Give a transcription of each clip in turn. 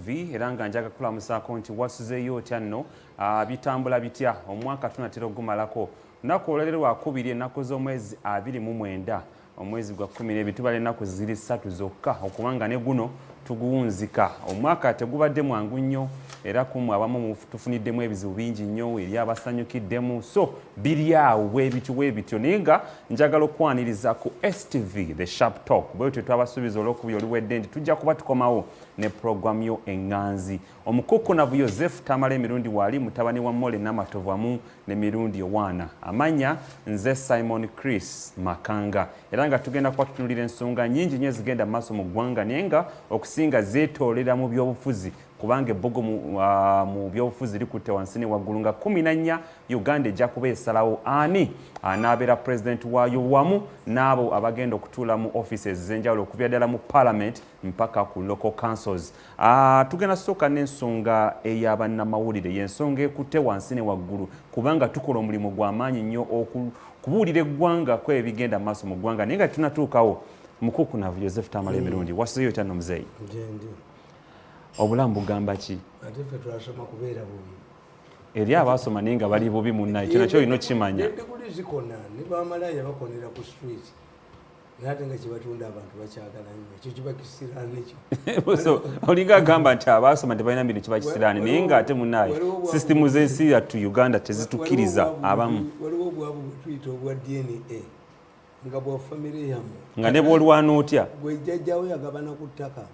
TV era nga njaga kulamusaako nti wasuzeeyo otya nno bitambula bitya omwaka tunatera ogumalako lunaku olwaleero lwakubiri ennaku z'omwezi 29 omwezi gwa 12 tubala ennaku ziri 3 zokka okubanga ne guno tuguwunzika omwaka tegubadde mwangu nnyo era kumwe abamu tufuniddemu ebizibu bingi nnyo eri abasanyukiddemu so biri awo bwebityo naye nga njagala okwaniriza ku STV the Sharp Talk bwe twabasuubiza olw'okubiri oluwedde nti tujja kuba tukomawo ne program yo enganzi omukukunavu Joseph Tamale Mirundi wali mutabani wa Mole Namatovu wamu ne Mirundi owana amanya nze Simon Chris Makanga era nga tugenda kuba tutunulira ensonga nyingi nnyo ezigenda maaso mu ggwanga naye nga okusinga zeetoolera mu byobufuzi kubanga ebbogo mu byobufuzi likutte wansi ne waggulu nga 14 Uganda ejja kuba esalawo ani anaabera president waayo wamu n'abo abagenda okutuula mu offices z'enjawulo okuvira ddala mu parliament mpaka ku local councils. Tugenda sooka n'ensonga ey'abannamawulire y'ensonga ekutte wansi ne waggulu kubanga tukola omulimu gw'amaanyi nnyo okubuulira eggwanga ko ebigenda maaso mu ggwanga naye nga tunatuukawo mukukunavu Joseph Tamale Mirundi wasuzeeyo otya nno muzeeyi obulamu bugamba ki ate ffe twasoma kubeera bubi eri abasoma naye nga bali bubi munnaye kino kyo olina okimanya endiguli zikona ne bamalaya bakonera ku street naate nga kibatunda abantu bakyagala nnyo ekyo kiba kisiraani ekyo so olinga agamba nti abasoma tebalina bintu kiba kisiraani naye nga ate munnaye sisitimu z'ensi yattu Uganda tezitukkiriza abamu waliwo obwavu bwe tuyita obwa DNA nga bwa famire yamu nga ne bwolwana otya gwe jjajjawo yagabana ku ttaka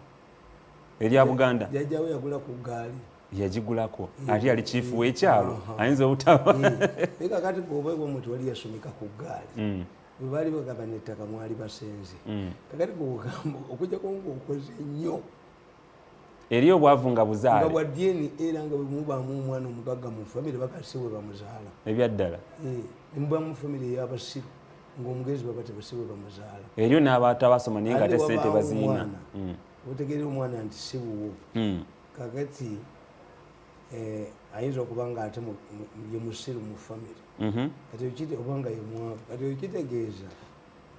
erya Buganda jjajjawo yagula ku gaali yagigulako ate yali chifu w'ekyalo ayinza obutaba naye kakati bw'oba omuntu wali yasomeka ku gaali bwe baali bagabana ettaka mwali basenze kakati bw'ogamba okujjako ng'okoze nnyo eri obwavu nga buzaale nga bwa DNA era nga bwe mubaamu omwana omugagga mu famire bakase we bamuzaala ebyaddala ne mubaamu mu famire ey'abasiru ng'omugezi baba tebase we bamuzaala eryo n'abantu abasoma naye nga ate ssente baziina otegeera omwana nti si buwo kakati ayinza okuba nga ate ye musiru mu famire kati oba nga ye mwavu kati okitegeeza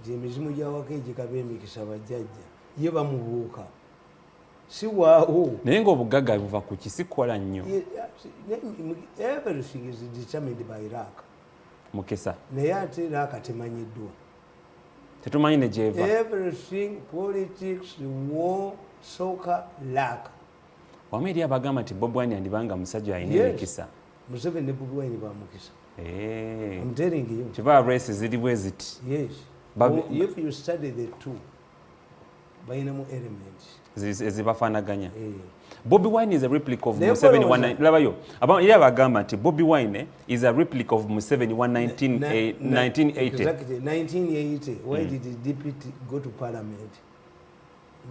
nti emizimu gyawaka egikaba emikisa bajjajja ye bamubuuka si waawo naye ng'obugagga buva ku kisikola nnyo everything is determined by luck mukisa naye ate luck temanyiddwa tetumanyi ne gyeva everything politics war soccer luck wamu eri abagamba nti Bobi Wine yandibanga musajja alina emikisa Museveni ne Bobi Wine bamukisa I'm telling you kiba race ziri bwe ziti yes if you study the two bayinamu elements ezibafaanaganya Bobi Wine is a replica of Museveni 19 labayo eri abagamba nti Bobi Wine is a replica of Museveni 1980 exactly 1980 why did the deputy go to parliament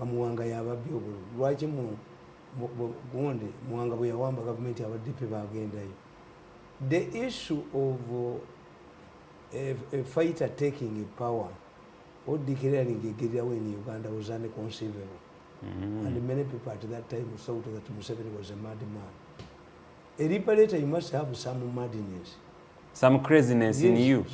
Muwanga yababye obululu lwaki gundi Muwanga bwe yawamba gavumenti abadipe bagendayo the issue of a fighter taking power or declaring a guerrilla in Uganda was inconceivable and many people at that time thought that Museveni was a madman. A liberator, you must have some madness, some craziness in you.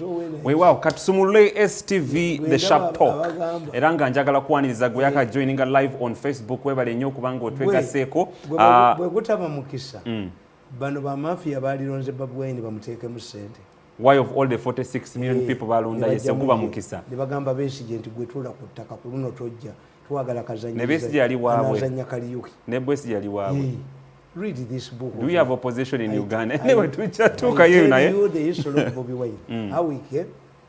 Weewaawo katusumulule STV the Sharp Talk era nga njagala kuwaniriza gwe yaka joining live on Facebook webale nnyo kubanga otwegaseeko bwe gutaba mukisa bano ba mafia balilonze Bobi Wine bamuteekemu ssente why of all the 46 million people balonda yese kuba mukisa ne bagamba Besigye nti gwe tula ku ttaka ku luno tojja twagala kazannya ne Besigye ali waabwe anazannya Kaliyuki ne Besigye ali waabwe read this book. Do we have opposition in Uganda? Anyway, the history of Bobi Wine. How we came,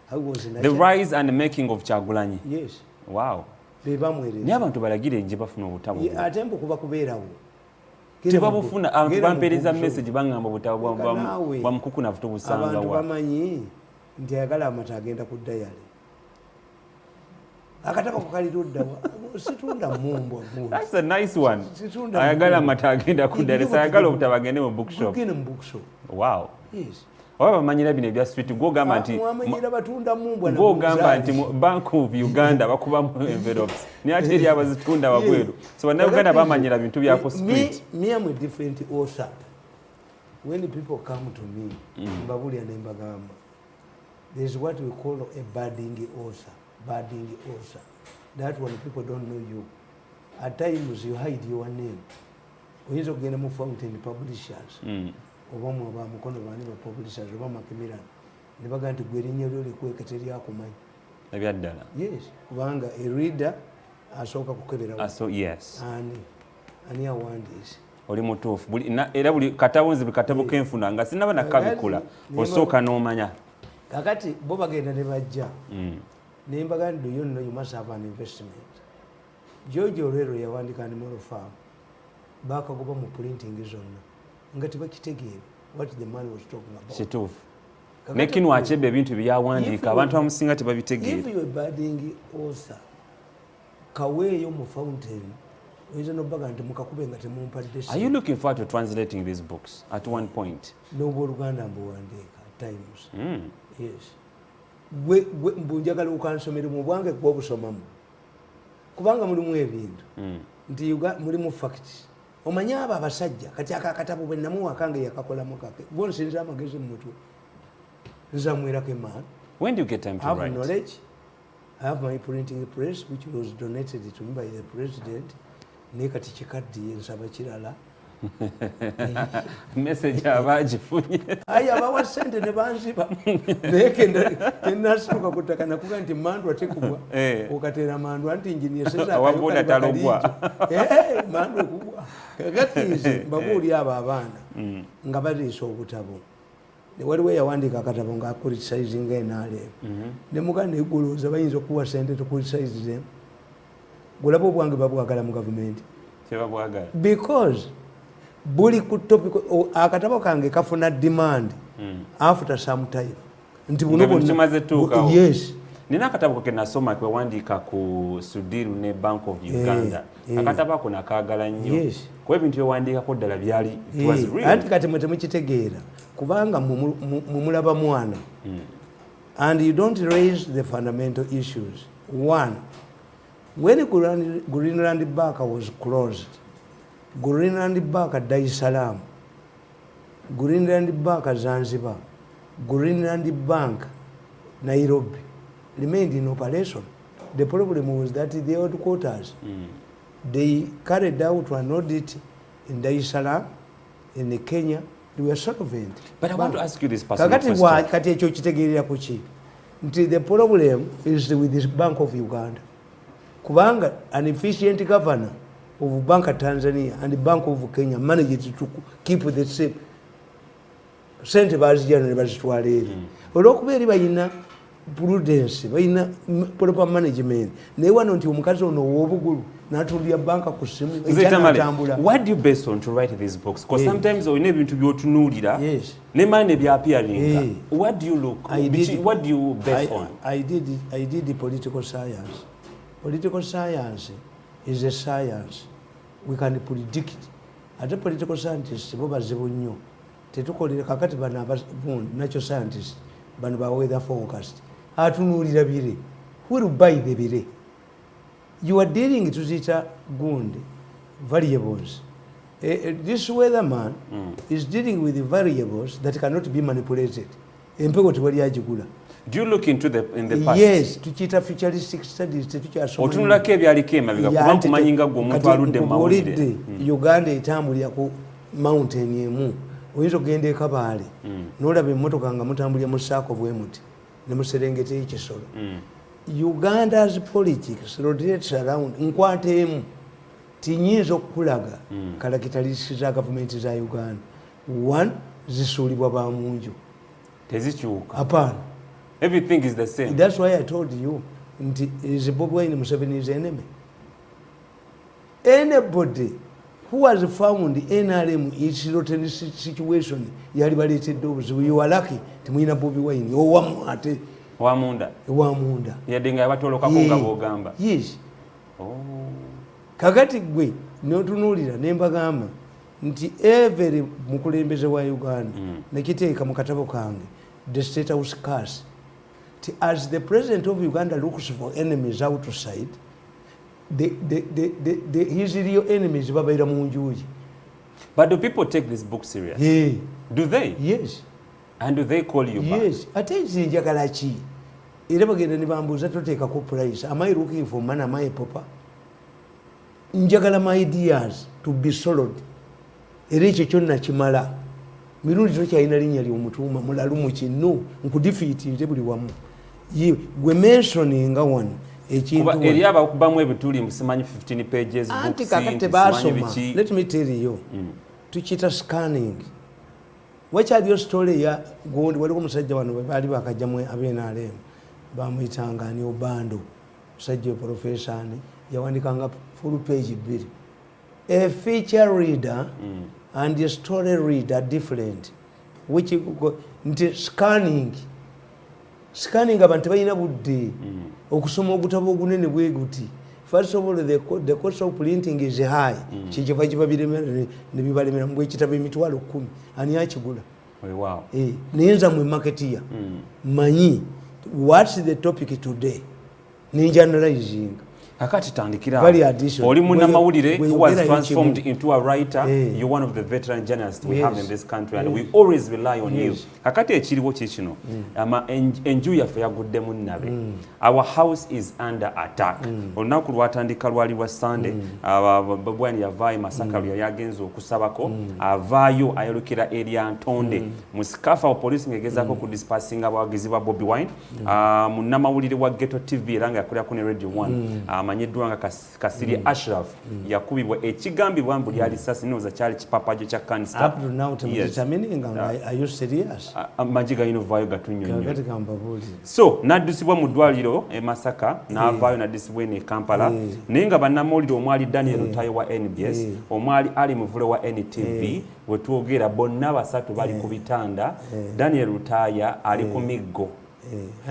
how was in the rise and making of Kyagulanyi. Yes. Wow. Ni abantu balagire nje bafuna obutabo. Ate mbu kuba kubeerawo. Tebabufuna abantu bampereza message bangamba obutabo bwa mukukunavu tubusanga wa. Abantu bamanyi nti ayagala amata agenda ku diary. Akataka kukalirudda situunda mumbo. That's a nice one. Ayagala amata agenda ku diary sayagala obutabo agende mu bookshop. Agende mu bookshop. Wow. Yes. Oba bamanyira bino ebya street go gamba nti mwamanyira batunda mumbwa na go gamba nti Bank of Uganda bakuba mu envelopes ni ate eri abazitunda wabweru so bana Uganda bamanyira bintu bya ku street me am a different author when the people come to me mbabuli and mbagamba there is what we call a budding author that when people don't know you at times you hide your name oyinza okugenda mu Fountain Publishers oba mu abamukono bani ba publishers oba Macmillan ne baga nti gwe erinnya lyo likweke teryakumanyi ebyaddala. Yes, kubanga a reader asooka kukebera yes. Ani awandiise oli mutuufu era buli katawunzi buli katabo kenfuna nga sinaba nakabikula osooka n'omanya. Kakati bo bagenda ne bajja ne mbaga nti you must have an investment. George Orwell yawandika Animal Farm bakagoba mu printing zonna nga tebakitegeera what the man was talking about. Kituufu. Nekino Achebe ebintu byawandiika abantu abamusinga tebabitegeera. If you are budding author kaweeyo mu Fountain oyinza n'obbaga nti mukakubenga temumpadde. Are you looking forward to translating these books at one point? N'oba Oluganda mbuwandiika at times. Yes. Mbunjagala okansomere mu bwange kuba obusomamu kubanga mulimu ebintu nti mulimu facts. Omanyi abo abasajja kati akakatabo bwe namuwa kange yakakolamu kake bo nsinza amagezi mu mutwe nzamwirako emaani. When do you get time to write? I have knowledge. I have my printing press which was donated to me by the president. Nekati kikaddiye nsaba kirala. Message abagifunye. Ayi abawa sente ne banziba. Nasituka kutaka nakuga nti mandu atekubwa. Okatera mandu anti engineer seza awaboda talugwa. Mandu ekubwa. Kakati nze babuuli abo abaana nga baliisa obutabo. Waliwo yawandika akatabo nga criticizinga NRM. Ne muganda egolooza bayinza okuwa sente to criticize them. Golabo bwange babwagala mu government. Tebabwagala. Because buli ku topic akatabo kange kafuna demand after some time. Nti buno kimaze tuuka. Yes. Nina akatabo ke nasoma kwe wandika ku Sudiru ne Bank of Uganda. Akatabo ako nakagala nnyo. Yes. Kwa ebintu byewandika ko ddala byali it was real. Anti kati mwe temukitegeera kubanga mumulaba mwana. And you don't raise the fundamental issues. One, when Greenland Bank was closed, Greenland Bank Dar es Salaam, Greenland Bank Zanzibar, Greenland Bank Nairobi remained in operation. The problem was that the headquarters, they carried out an audit in Dar es Salaam, in Kenya. They were solvent. But I want to ask you this personal question. Kati ekyo kitegeerera ku ki? Nti the problem is with this Bank of Uganda. Kubanga an efficient governor of Bank of Tanzania and the Bank of Kenya managed to keep the same. Sente bazijja ne bazitwala eri. Olw'okuba eri bayina prudence, bayina proper management. Naye wano nti omukazi ono ow'obugulu n'atulira banka ku ssimu ekyatambula. What do you base on to write these books? Because sometimes olina ebintu by'otunuulira n'emaani ebyapyaringa. What do you look? What do you base on? I did the political science. Political science is a science. We can predict. Ate political scientists bo bazibu nnyo. Tetukolera kakati bano natural scientists bano ba weather forecast. Atunuulira bire. Who will buy the bire? You are dealing to zita gundi variables. This weatherman is dealing with the variables that cannot be manipulated. Empeko tewali agigula. Do you look into in the past? Yes, tukiita futuristic studies tetukyasoma. Otunulako ebyaliko emabega kuba nkumanyi nga gwe omuntu aludde mu mawulire. Uganda etambulira ku mountain emu. Oyinza okugenda e Kabaale n'olaba emmotoka nga mutambulira mu ssaako bwe muti ne mu Serengeti y'Ekisolo. Uganda's politics rotates around nkwata emu tinyinza okukulaga kalakitalisi za gavumenti za Uganda. One, zisuulibwa ba munju. Tezikyuka. Hapana. Everything is the same. That's why I told you, is Bobi Wine Museveni's enemy? Anybody who has found the NRM in rotten situation, you are lucky to win a Bobi Wine. You are Wamunda. Wamunda. Yadinga abatoloka konga bogamba. Yes. Oh. Kakati gwe n'otunuulira ne mbagamba nti every mukulembeze wa Uganda nekiteeka mu katabo kange the state house curse. As the president of Uganda looks for enemies outside, his real enemies babaira mu njuyi. But do people take this book serious? Yeah. Do they? Yes. And do they call you back? Yes. Ate nze njagala ki? Era bagenda ne bambuuza toteekako price. Am I looking for money? Am I a pauper? Njagala my ideas to be solid. era ekyo kyonna kimala. Mirundi tokyalina linnya ly'omutuuma mulalu mu kinu nkudifiitinze buli wamu gwe mentioninga wano ekintu eri abakubamu ebituli musimanyi 15 pages anti kakati tebaasoma. Let me tell you tukiyita scanning. Wakyaliyo story ya gundi waliko omusajja wano baali bakajjamu abenaalemu bamuyitanga ani Obando musajja profession yawandikanga full page 2. A feature reader and a story reader are different. Which nti scanning abantu balina budde okusoma ogutabo ogunene bwe guti. First of all, the cost of printing is high. Kikiva kibabirimira ne bibalemera mbwe kitabo emitwalo 10 ani akigula. Wow. Niyenza mu market ya manyi what's the topic today ni generalizing. Kakati tandikira oli munnamawulire who was transformed into a writer. You're one of the veteran journalists we have in this country and we always rely on you. Kakati ekiriwo kikino enju yaffe yaguddemu nnabe. Our house is under attack. Olunaku lwatandika lwali lwa Sunday bwani yavaayo Masaka lwe yagenza okusabako avaayo ayolekera eri Ntonde mu sikafa police ngegezaako ku dispersing abawagizi ba Bobi Wine munnamawulire wa Ghetto TV era nga yakolera ku ne Radio 1 amanyiddwa nga Kasiri Ashraf yakubibwa ekigambibwa mbu lyali ssasi noza kyali kipapajo kya kanisa. Up to now determining are you serious? Majiga inovaayo gatunyonyo. So naddusibwa mu ddwaliro e Masaka n'avaayo naddusibwa ne Kampala naye nga bannamawulire omwali Daniel Lutayo wa NBS omwali Ali Muvule wa NTV wetwogera bonna basatu bali ku bitanda. Daniel Lutaya ali ku miggo.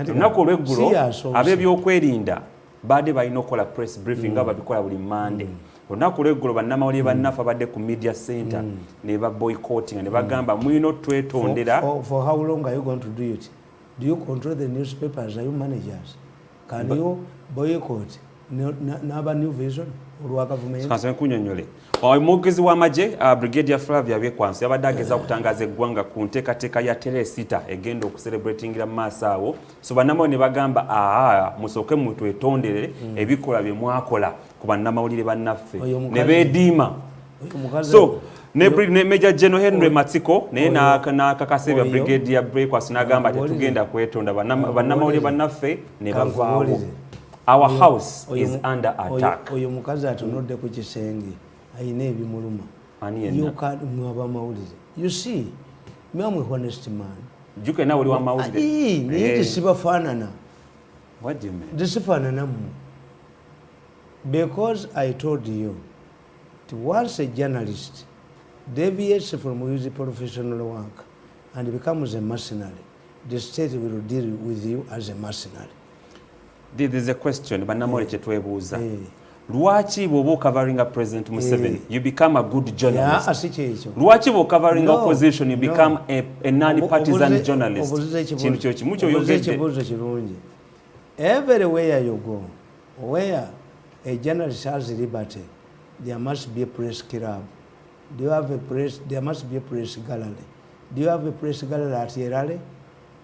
Lunaku olw'eggulo ab'ebyokwerinda baade balina okukola press briefing nga babikola buli Monday. Olunaku olw'eggulo bannamawulire bannaffe badde ku media center ne ba boycotting ne bagamba mulina twetondera. For how long are you going to do it? Do you control the newspapers? Are you managers? Can you boycott n'aba New Vision olwa government? Kansome kunyonyole omwogezi w'amagye Brigadier Flavia Byekwansi yabadde ageza okutangaza eggwanga ku nteekateeka ya Telesita egenda okucelebratingira mu maaso awo. So bannamawulire ne bagamba musooke mutwetondere ebikola bye mwakola ku bannamawulire bannaffe ne beediima. So ne Major General Henry Matsiko naye n'akakasa ebya Brigadier Byekwansi n'agamba tetugenda kwetonda bannamawulire bannaffe ne bavaawo. Our house is under attack. Oyo mukazi atunudde ku kisenge ayina ebimuluma. You can't mwaba mawulire. You see, me am a honest man. Juke na wali wa mawulire. Ni sibafanana. What do you mean? Disifanana mu. Because I told you that once a journalist deviates from his professional work and becomes a mercenary, the state will deal with you as a mercenary. There is a question bannamawulire kye twebuuza. Lwaki bw'oba covering a President Museveni you become a good journalist? Lwaki bw'oba covering opposition you become a non-partisan journalist? Kintu kyo kimu ky'oyogedde. Everywhere you go, where a journalist has liberty, there must be a press club. Do you have a press? There must be a press gallery. Do you have a press gallery at a rally?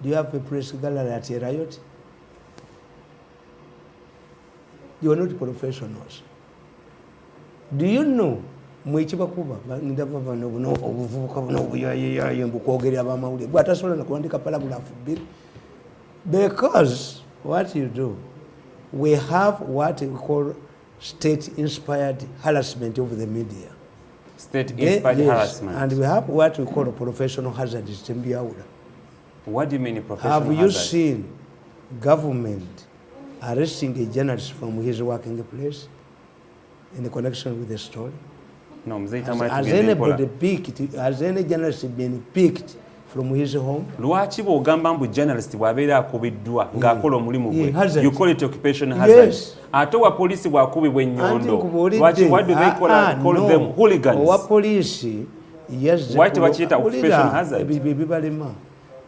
Do you have a press gallery at a riot? You are not professionals. Do you know mwekibakuba ndava bano obuvubuka buno obuyayeyaye mbukwogerera abamawulire bw'atasobola nakuwandika paragraph 2 because what you do, we have what we call state-inspired harassment of the media. State-inspired harassment. And we have what we call professional hazard. What do you mean professional hazard? Have you seen government arresting a journalist from his working place in connection with the story? No, has anybody picked? Has any journalist been picked from his home? Lwaki bw'ogamba mbu journalist bw'abeera akubiddwa ng'akola omulimu gwe? You call it occupation hazard. Yes. Ate wa police bw'akubibwa ennyondo. Why do they call them hooligans? Owa police yes. Why tebakiyita occupation hazard? Bibalema.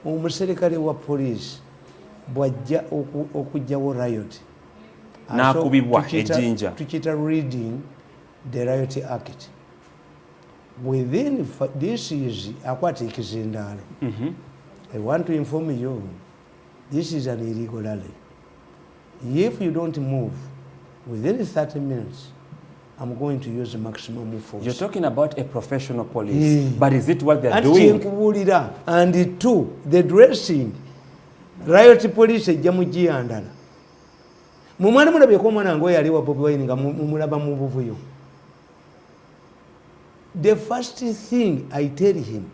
Omuserikale wa police bw'ajja okugyawo riot. N'akubibwa ejjinja. Tukiyita reading the Riot Act. Within this is aquatic zindalo. I want to inform you, this is an illegal rally. If you don't move within 30 minutes, I'm going to use maximum force. You're talking about a professional police, but is it what they're doing? And two, the dressing. Riot police ejja mugiyandala. Mumwana mulabye omwana ngo yali wa Bobi Wine nga mumulaba mu buvuyo. The first thing I tell him,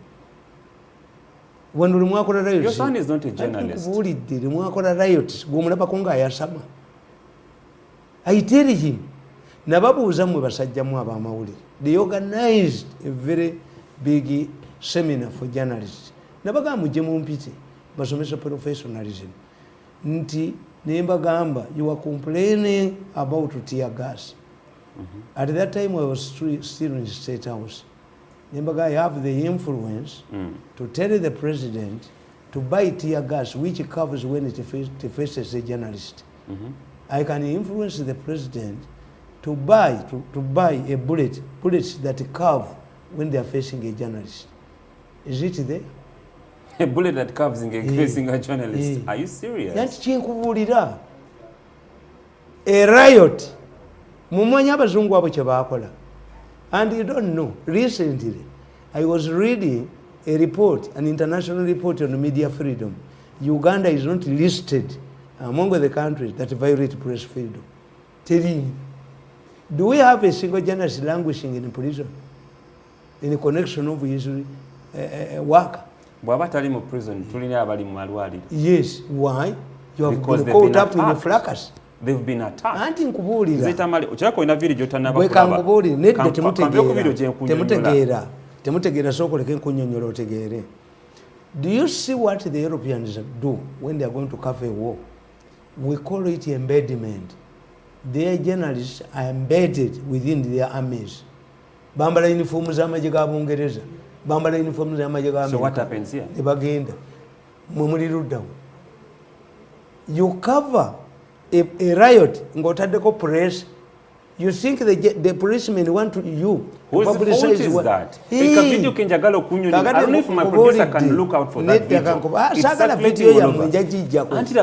when mwakola riot, your son is not a journalist. Mwakola riot, gwomulabako nga ayasama. I tell him, nababuuza mwe basajjamu ab'amawulire. They organized a very big seminar for journalists. Nabaga mujje mumpite basomesa professionalism. Nti nembagamba, you are complaining about tear gas. At that time I was still in the State House. Nembagamba, I have the influence to tell the president to buy tear gas which covers when it faces a journalist. I can influence the president to buy a bullets that curve when they are facing a journalist. Is it there? A bullet that curves facing a journalist. Are you serious? That's chinkubulira. A riot. Mumanya abazungu abo kye bakola. And you don't know. Recently, I was reading a report, an international report on media freedom. Uganda is not listed among the countries that violate press freedom. Tell him, do we have a single journalist languishing in prison in a connection of his work? Bw'abatali mu prison, tulina abali mu malwaliro. Yes. Why? You have Because been caught up in a fracas. They've been attacked. Anti nkubuulira. Zitamale, okyako ina video gy'otanaba kulaba. Bwe kankubuulira, nedda temutegeera. Temutegeera sookoleke nkunnyonnyola otegeere. Do you see what the Europeans do when they are going to cover a war? We call it embedment. Their journalists are embedded within their armies. Bambala uniforms z'amagye ga Bungereza. Bambala uniforms z'amagye ga Amerika. So what happens here? Ne bagenda. Mwe muli luddawo. You cover a riot ng'otaddeko press. You think the policemen want you to publicize what? That? I don't know if my producer can look out for that video.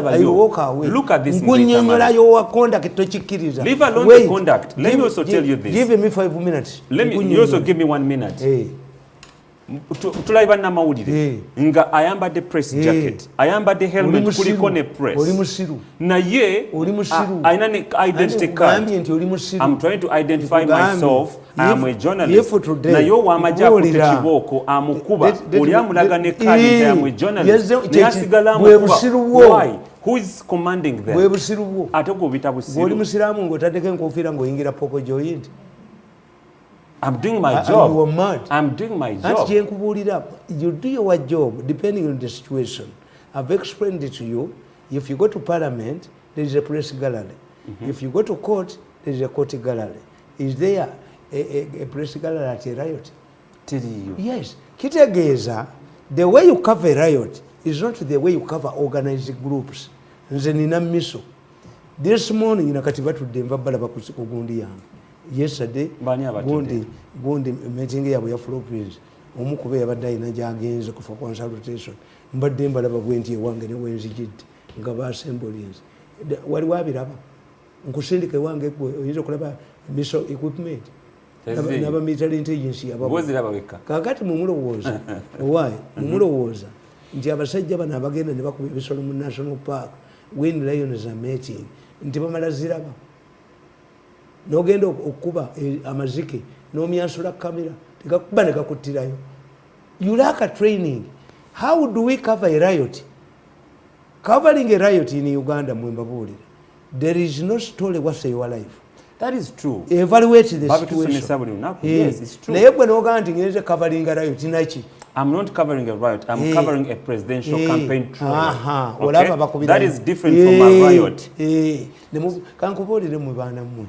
I walk away. Look at this. Leave alone the conduct. Let me also tell you this. Give me 5 minutes. You also give me 1 minute. Hey. Tulaiba na mawulire nga ayambadde press jacket ayambadde helmet kuliko ne press na ye ayina ne identity card. I'm trying to identify myself. I am a journalist. Na yo wamajja akutte kibooko amukuba oli amulaga ne card I am a journalist ne yasigala amukuba. Why? Who is commanding them? Ate gobita busiru. Oli musiraamu ng'otaddeko enkofiira ng'oyingira poko joint. I'm doing my job. You are mad. I'm doing my job. You do your job depending on the situation. I've explained it to you. If you go to parliament, there is a press gallery. If you go to court, there is a court gallery. Is there a press gallery at a riot? Tell you. Yes. Kitegeeza, the way you cover a riot is not the way you cover organized groups. Nze nina miso. This morning, nakati batudde mbabala bakugundi yange. Yesterday, gundi meeting yabwe ya Philippines. Omukube yabadde ayina gy'agenze for consultation. Mbadde mbalaba bwenti ewange ne wenzijidde nga baassemblies. Waliwo abiraba. Nkusindika ewange oyinza okulaba miso equipment. Naba military intelligence yababo. Kakati mumulowooza. Why? Mumulowooza nti abasajja bano abagenda ne bakuba ebisolo mu National Park when lions are mating nti bamala ziraba. Nogenda okuba amazike n'omyansula kamera tegakuba ne gakuttirayo. You lack a training. How do we cover a riot? Covering a riot in Uganda, mwembabuulira, there is no story what's your life. That is true. Evaluate the situation. Yes, it's true. Naye gwe n'ogamba nti ngenze covering a riot naki? I'm not covering a riot. I'm covering a presidential campaign trial. Okay? That is different from a riot. Kankubuulire mwe baana mmwe.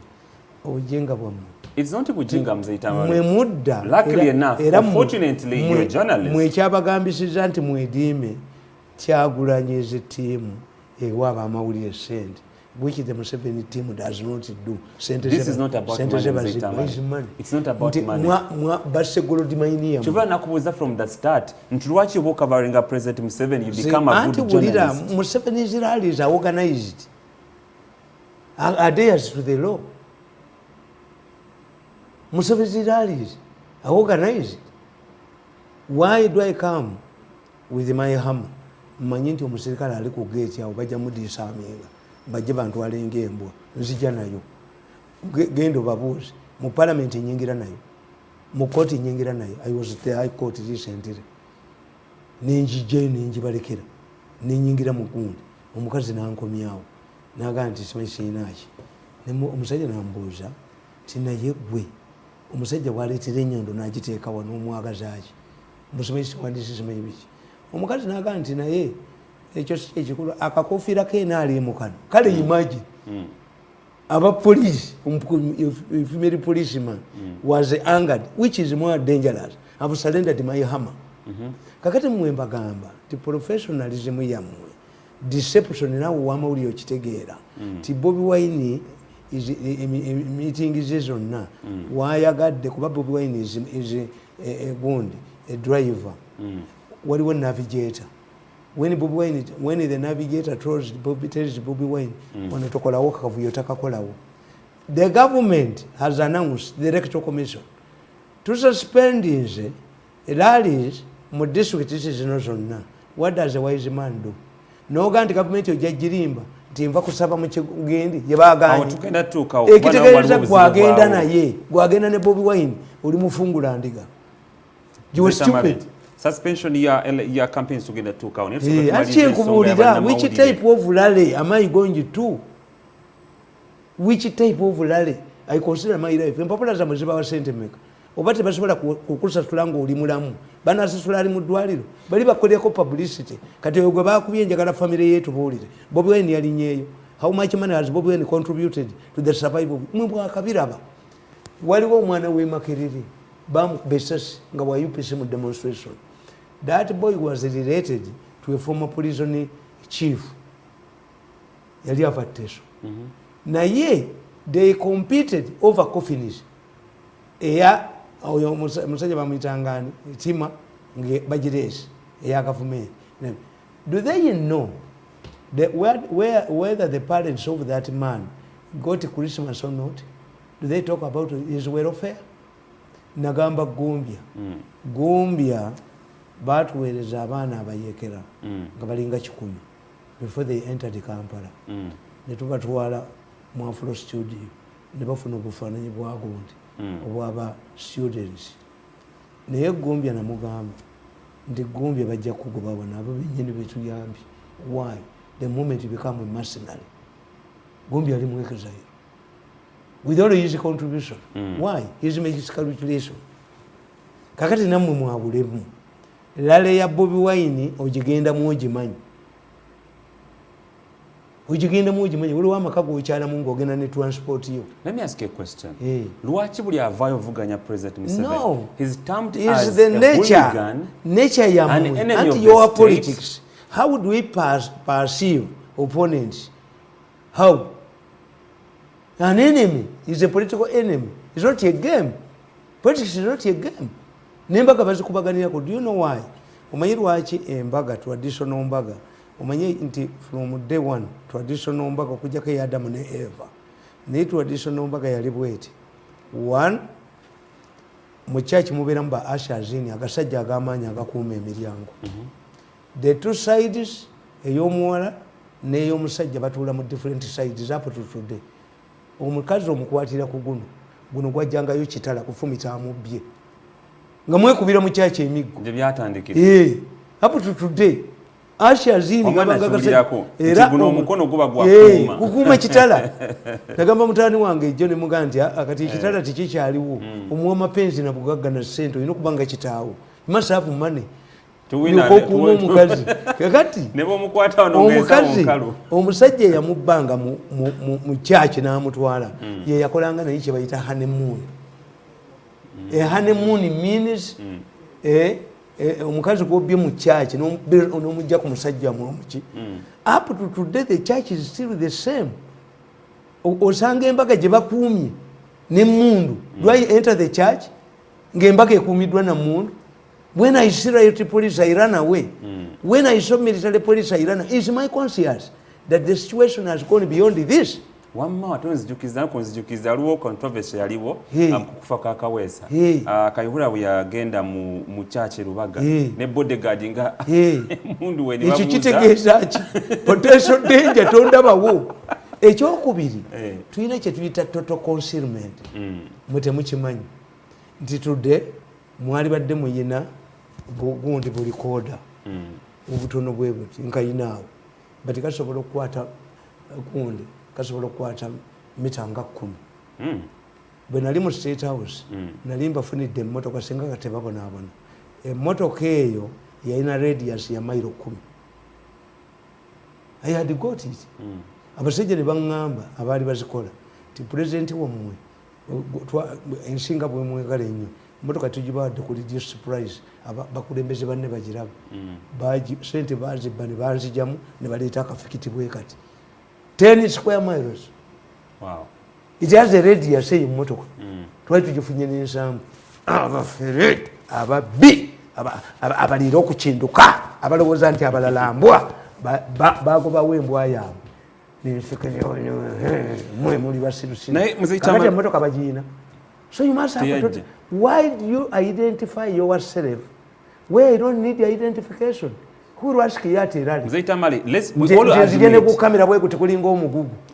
Obujenga bwammwe. It's not bujinga mzee Tamale. Mwe mudda. Luckily enough, unfortunately, you're a journalist. Mwe kyabagambisiza nti mwediime Kyagulanyiza ttiimu ewaaba amawulire ssente. Which the Museveni team does not do. This is not about money. It's not about money. Chuvana nakubuza from the start. Nturuwachi ubo covering a President Museveni, you become a good journalist. Museveni's rallies are organized. Adheres to the law. Museveni rallies are organized. Why do I come with my hammer? Mmanyi nti omusirikale ali ku gate awo bajja mudiisaminga bajje bantu alenga embwa nzija nayo gendo babuuzi mu parliament nyingira nayo mu court nyingira nayo. I was at the high court recently ninjije ninjibalekera ninyingira mu gundi omukazi nankomyawo naga nti simanyi omusajja nambuuza tinaye gwe omusajja bwaleetera enyondo n'agiteeka wano omwagazaaki musimanyi simanyi biki omukazi naga nti naye ekyo ekikulu akakofiira keena ali mu kano kale imagine aba police female policeman was angered, which is more dangerous. I've surrendered my hammer. Kakati mwe mbagamba ti professionalism yamwe deception nawo wamawuli okitegeera ti Bobi Wine is meeting zonna wayagadde kuba Bobi Wine is a driver. Waliwo navigator. When the navigator tells Bobi Wine wanatokolawo kavuyo takakolawo, the government has announced the electoral commission to suspend rallies mu district zino zonna. What does a wise man do? No ganti government ojajirimba nti nva kusaba mu kigendi yebaganye ekitegeeza gwagenda naye gwagenda ne Bobi Wine oli mufungula ndiga. You were stupid. Suspension ya campaigns tugenda tuka on. Which type of rally am I going to? Which type of rally I consider my life? Mpapula za mziba wa sentemeka obate basobola kukusa tulango oli mulamu bana asasula ali mu ddwaliro bali bakoleko publicity kati ogwe bakubye njagala family yetu bolire Bobi Wine yali nyeyo. How much money has Bobi Wine contributed to the survival of mwe akabiraba? Waliwo omwana we Makerere bamu besas nga wa UPC mu demonstration. That boy was related to a former prison chief. Yali avateso. Na ye they competed over coffins. Eya oyo musajja bamwitangani tima nge budget eya government. Do they know that whether the parents of that man got Christmas or not? Do they talk about his welfare? Nagamba Gumbia batuweereza abaana abayekera nga balinga 10 before they entered Kampala. Ne tubatwala mu Afro studio ne bafuna obufaananyi bwa gundi obwaba students. Naye Gumbia namugamba nti Gumbia bajja kugoba wana abo bennyini betuyambye. Why? The moment you become a mercenary. Gumbia ali mwekezayo with all his contribution. Why? He's making his calculation. Kakati namwe mwabulemu lale ya Bobi Wine ogigenda muogimanyi. Ogigenda muogimanyi uli wamakago okyala mungu ogenda ne transport yo. Let me ask you a question. Lwaki buli avayo vuganya President Museveni? No. He's termed as the nature ya and your politics. How would we perceive opponents? How? An enemy is a political enemy. It's not a game. Politics is not a game. Nembaga bazikubaganira ko. Do you know why? Omanyi lwaki embaga traditional mbaga. Omanyi nti from day one traditional mbaga kujja ke Adam ne Eva. Ne traditional mbaga yali bweti. One, mu church mubera mba ushers in agasajja agamanya agakuuma emiryango. The two sides eyomuwala ne eyomusajja batula mu different sides up to today. Omukazi omukwatira ku guno gwajjangayo kitala kufumita amubbye nga mwekubira mu kyaki emiggo nje byatandikira up to today ashazini gabangako era guno omukono guba gwa kukuma kitala nagamba mutani wange ejjo ne muganti akati kitala tikikyaliwo omuwa mapenzi na bugagga na sente olina okubanga kitaawo must have money omukazi kakati omusajja yamubbanga mu kyaki n'amutwala ye yakolanga naye kye bayita honeymoon. A honeymoon means omukazi gwobbye mu kyaki n'omujja ku musajja muki. Up to today the church is still the same. Osanga embaga gye bakuumye n'emmundu. Do I enter the church ng'embaga ekuumiddwa na mmundu? When I see riot police, I run away. When I saw military police, I run away. It's my conscience that the situation has gone beyond this. wamma watonzijukiza nkonzijukiza aliwo controversy yaliwo kukufa kwa Kaweesa Kayihura bwe yagenda mu church Rubaga ne bodyguard nga mundu we ni babuza ekyo kitegeeza ki potential danger tondabawo ekyokubiri tulina kye tuyita total concealment mwete mukimanyi nti tudde mwali badde muyina gundi buli koda obutono bwe buti nkayinaawo bati kasobola okukwata gundi kasobola okukwata mita nga 10 bwe nali mu State House nali mbafunidde emmotoka singa katebabonaabona emmotoka eyo yalina radius ya mailo 10 I had got it abasajja ne baŋŋamba abaali bazikola ti pulezidenti wammwe ensinga bwe mwegala ennyo emmotoka tugibawadde ku reduced price bakulembeze banne bagiraba sente bazibba ne banzijamu ne baleeta akafikiti bwe kati 10 square miles. Wow. It has a radius eyo emmotoka twali tugifunye n'ensambu abafere ababbi abaliira okukinduka abalowooza nti abalala mbwa bagobawo embwa yaabwe mwe muli basirusirakati emmotoka bagiina. So you must have to, why do you identify yourself where you don't need the identification? Who ask you at Irani? Tamale, we all admit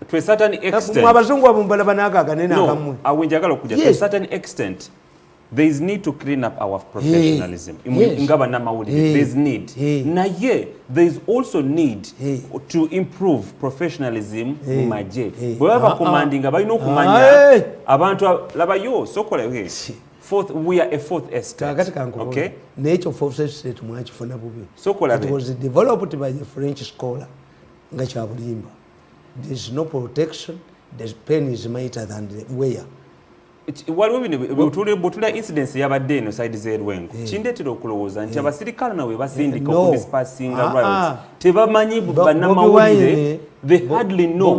to a certain extent. No, to a certain extent, there is need to clean up our professionalism. There is need. There is also need to improve professionalism. We are a fourth estate. Okay? Nature of fourth estate it was developed by the French scholar. There is no protection. The pen is mightier than the wear. Bwetula incidence yabadde eno side z'Erwengo kindeetera okulowooza nti abasirikale nawe basindika okudispasinga riots tebamanyi bannamawulire they hardly know.